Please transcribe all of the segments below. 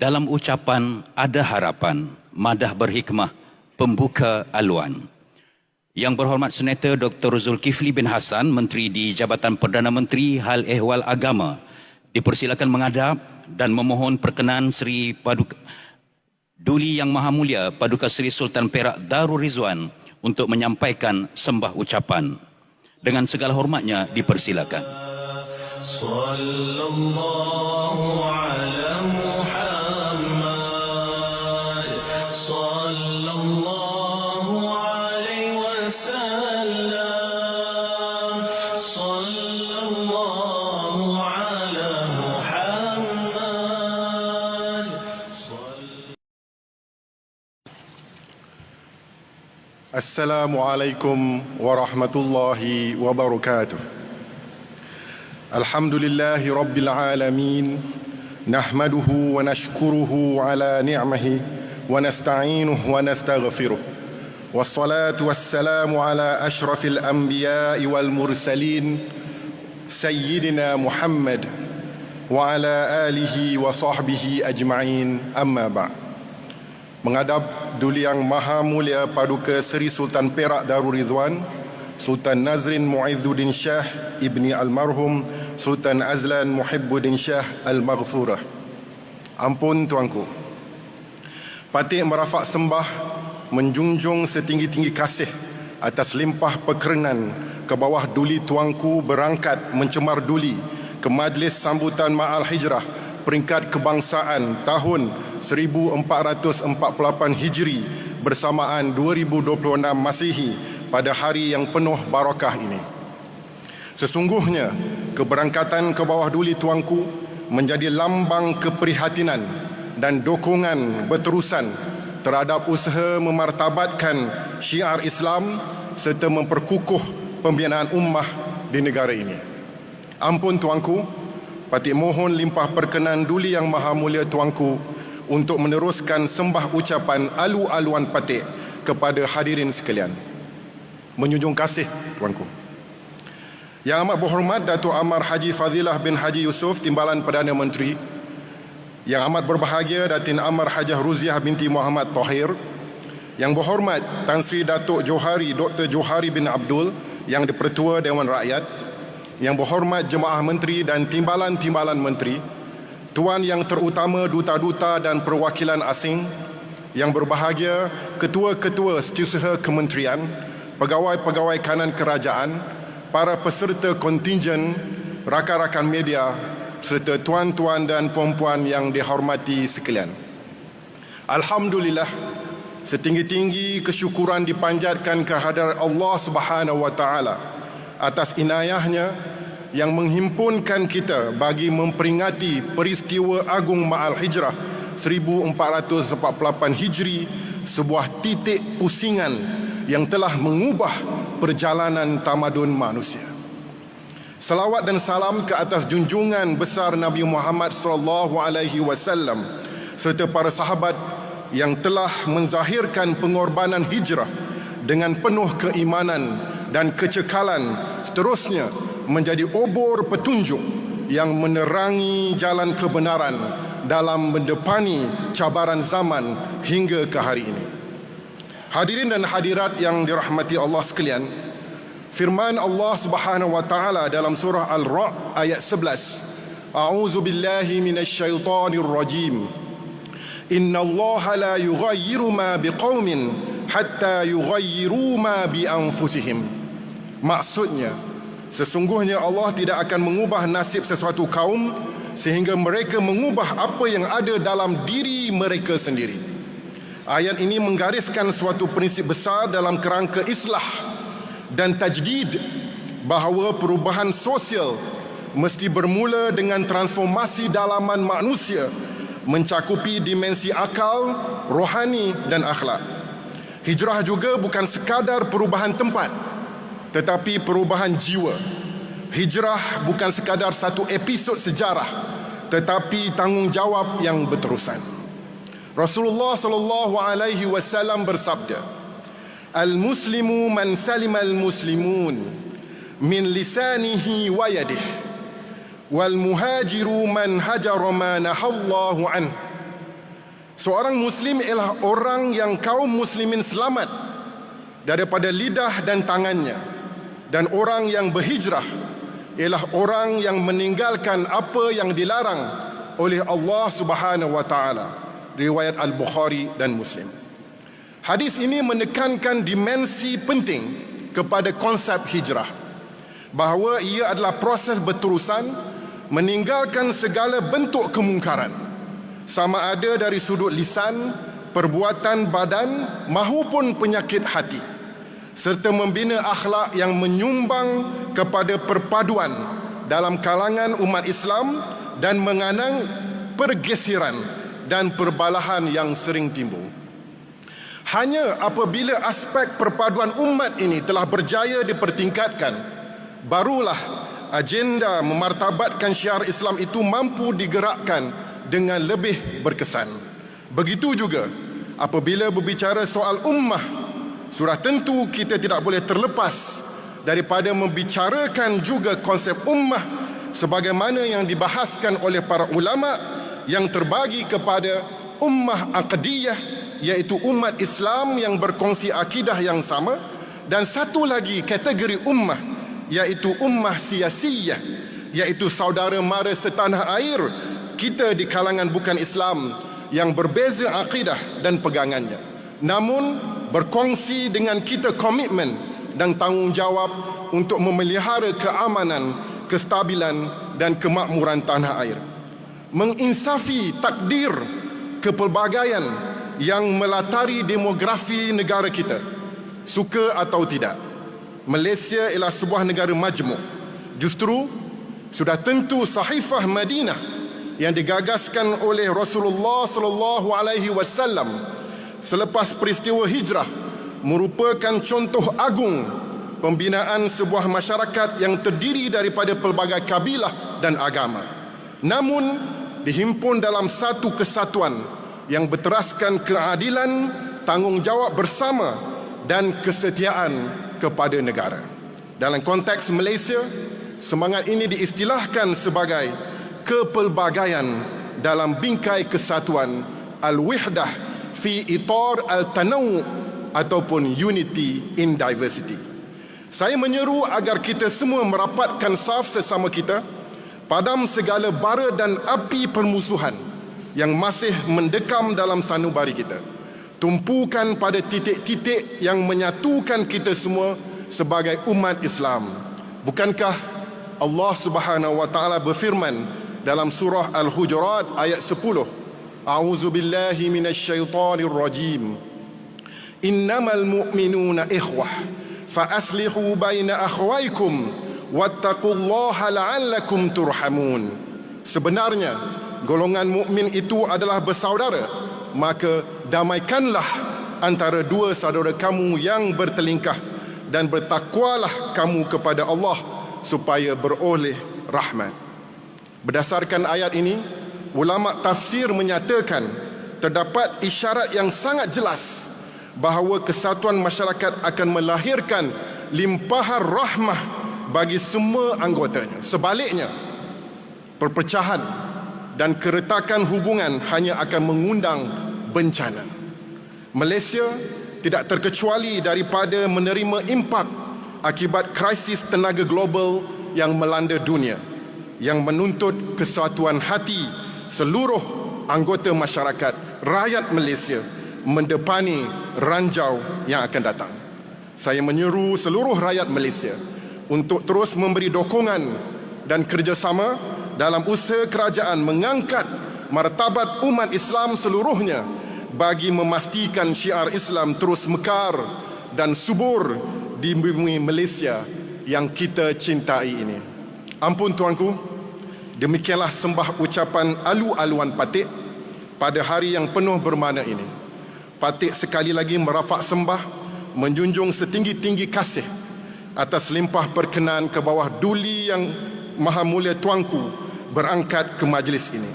Dalam ucapan ada harapan, madah berhikmah, pembuka aluan. Yang berhormat Senator Dr. Zulkifli bin Hassan, Menteri di Jabatan Perdana Menteri Hal Ehwal Agama, dipersilakan menghadap dan memohon perkenan Seri Paduka Duli Yang Maha Mulia Paduka Seri Sultan Perak Darul Rizwan untuk menyampaikan sembah ucapan. Dengan segala hormatnya dipersilakan. Sallallahu ala Muhammad sallallahu alaihi wasallam sallallahu ala Muhammad. Assalamualaikum warahmatullahi wabarakatuh. Alhamdulillahi rabbil alamin, nahmaduhu wa nashkuruhu ala ni'mahi wa nasta'inuhu wa nastaghfiruh. Wassalatu wassalamu ala ashrafil anbiya'i wal mursalin sayyidina Muhammad wa ala alihi wa sahbihi ajma'in, amma ba'd. Menghadap Duli Yang Maha Mulia Paduka Seri Sultan Perak Darul Rizwan, Sultan Nazrin Muizzuddin Shah Ibni Almarhum Sultan Azlan Muhibbuddin Shah Al-Maghfurah. Ampun tuanku, patih merafak sembah menjunjung setinggi-tinggi kasih atas limpah perkenan ke bawah duli tuanku berangkat mencemar duli ke Majlis Sambutan Ma'al Hijrah peringkat kebangsaan tahun 1448 Hijri bersamaan 2026 Masihi pada hari yang penuh barakah ini. Sesungguhnya keberangkatan ke bawah duli tuanku menjadi lambang keprihatinan dan dokongan berterusan terhadap usaha memartabatkan syiar Islam serta memperkukuh pembinaan ummah di negara ini. Ampun tuanku, patih mohon limpah perkenan Duli Yang Maha Mulia tuanku untuk meneruskan sembah ucapan alu-aluan patih kepada hadirin sekalian. Menjunjung kasih tuanku. Yang amat berhormat Datuk Amar Haji Fadilah bin Haji Yusof, Timbalan Perdana Menteri. Yang amat berbahagia Datin Amar Hajah Ruziah binti Muhammad Tahir. Yang berhormat Tan Sri Datuk Johari Dr. Johari bin Abdul, Yang di-Pertua Dewan Rakyat. Yang berhormat Jemaah Menteri dan Timbalan-Timbalan Menteri, Tuan Yang Terutama Duta-Duta dan Perwakilan Asing, yang berbahagia Ketua-Ketua Setiausaha Kementerian, Pegawai-Pegawai Kanan Kerajaan, para peserta kontingen, rakan-rakan media, serta tuan-tuan dan puan-puan yang dihormati sekalian. Alhamdulillah, setinggi-tinggi kesyukuran dipanjatkan kehadirat Allah Subhanahu wa taala atas inayahnya yang menghimpunkan kita bagi memperingati peristiwa agung Ma'al Hijrah 1448 Hijri, sebuah titik pusingan yang telah mengubah perjalanan tamadun manusia. Salawat dan salam ke atas junjungan besar Nabi Muhammad SAW serta para sahabat yang telah menzahirkan pengorbanan hijrah dengan penuh keimanan dan kecekalan, seterusnya menjadi obor petunjuk yang menerangi jalan kebenaran dalam mendepani cabaran zaman hingga ke hari ini. Hadirin dan hadirat yang dirahmati Allah sekalian, firman Allah Subhanahu wa taala dalam surah Al-Ra' ayat 11, A'udzu billahi minasyaitonir rajim. Innallaha la yughayyiru ma biqaumin hatta yughayyiru ma bi anfusihim. Maksudnya, sesungguhnya Allah tidak akan mengubah nasib sesuatu kaum sehingga mereka mengubah apa yang ada dalam diri mereka sendiri. Ayat ini menggariskan suatu prinsip besar dalam kerangka islah dan tajdid, bahawa perubahan sosial mesti bermula dengan transformasi dalaman manusia mencakupi dimensi akal, rohani dan akhlak. Hijrah juga bukan sekadar perubahan tempat, tetapi perubahan jiwa. Hijrah bukan sekadar satu episod sejarah, tetapi tanggungjawab yang berterusan. Rasulullah sallallahu alaihi wasallam bersabda, Al-muslimu man salima al-muslimun min lisanihi wa yadihi wal muhajiru man hajara ma nahallahu anhu Seorang Muslim ialah orang yang kaum muslimin selamat daripada lidah dan tangannya. Dan orang yang berhijrah ialah orang yang meninggalkan apa yang dilarang oleh Allah Subhanahu wa taala. Riwayat Al-Bukhari dan Muslim. Hadis ini menekankan dimensi penting kepada konsep hijrah, bahawa ia adalah proses berterusan meninggalkan segala bentuk kemungkaran, sama ada dari sudut lisan, perbuatan badan mahupun penyakit hati, serta membina akhlak yang menyumbang kepada perpaduan dalam kalangan umat Islam dan menganang pergeseran dan perbalahan yang sering timbul. Hanya apabila aspek perpaduan umat ini telah berjaya dipertingkatkan, barulah agenda memartabatkan syiar Islam itu mampu digerakkan dengan lebih berkesan. Begitu juga apabila berbicara soal ummah, sudah tentu kita tidak boleh terlepas daripada membicarakan juga konsep ummah sebagaimana yang dibahaskan oleh para ulama yang terbagi kepada ummah aqdiyah, iaitu umat Islam yang berkongsi akidah yang sama, dan satu lagi kategori ummah iaitu ummah siasiyah, iaitu saudara mara setanah air kita di kalangan bukan Islam yang berbeza akidah dan pegangannya, namun berkongsi dengan kita komitmen dan tanggungjawab untuk memelihara keamanan, kestabilan dan kemakmuran tanah air, menginsafi takdir kepelbagaian yang melatari demografi negara kita. Suka atau tidak, Malaysia ialah sebuah negara majmuk. Justru sudah tentu Sahifah Madinah yang digagaskan oleh Rasulullah sallallahu alaihi wasallam selepas peristiwa hijrah merupakan contoh agung pembinaan sebuah masyarakat yang terdiri daripada pelbagai kabilah dan agama, namun dihimpun dalam satu kesatuan yang berteraskan keadilan, tanggungjawab bersama dan kesetiaan kepada negara. Dalam konteks Malaysia, semangat ini diistilahkan sebagai kepelbagaian dalam bingkai kesatuan, al-wihdah fi itar al-tanawu ataupun unity in diversity. Saya menyeru agar kita semua merapatkan saf sesama kita, padam segala bara dan api permusuhan yang masih mendekam dalam sanubari kita. Tumpukan pada titik-titik yang menyatukan kita semua sebagai umat Islam. Bukankah Allah Subhanahu wa taala berfirman dalam surah Al-Hujurat ayat 10, A'udzu billahi minasyaitonir rajim. Innamal mu'minuna ikhwah fa aslihu baina akhwaykum wattaqullaha la'allakum turhamun. Sebenarnya golongan mukmin itu adalah bersaudara, maka damaikanlah antara dua saudara kamu yang bertelingkah dan bertakwalah kamu kepada Allah supaya beroleh rahmat. Berdasarkan ayat ini, ulama tafsir menyatakan terdapat isyarat yang sangat jelas bahawa kesatuan masyarakat akan melahirkan limpahan rahmah bagi semua anggotanya. Sebaliknya, perpecahan dan keretakan hubungan hanya akan mengundang bencana. Malaysia tidak terkecuali daripada menerima impak akibat krisis tenaga global yang melanda dunia, yang menuntut kesatuan hati seluruh anggota masyarakat rakyat Malaysia mendepani ranjau yang akan datang. Saya menyeru seluruh rakyat Malaysia untuk terus memberi dokongan dan kerjasama dalam usaha kerajaan mengangkat martabat umat Islam seluruhnya bagi memastikan syiar Islam terus mekar dan subur di bumi Malaysia yang kita cintai ini. Ampun tuanku, demikianlah sembah ucapan alu-aluan Patik pada hari yang penuh bermakna ini. Patik sekali lagi merafak sembah, menjunjung setinggi-tinggi kasih atas limpah perkenan ke bawah duli yang maha mulia tuanku berangkat ke majlis ini.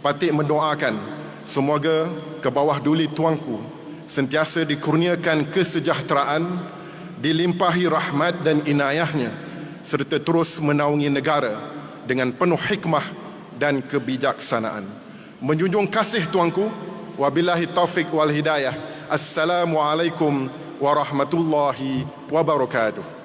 Patik mendoakan semoga ke bawah duli tuanku sentiasa dikurniakan kesejahteraan, dilimpahi rahmat dan inayahnya, serta terus menaungi negara dengan penuh hikmah dan kebijaksanaan. Menjunjung kasih tuanku, Wabillahi taufiq wal hidayah. Assalamualaikum warahmatullahi wabarakatuh.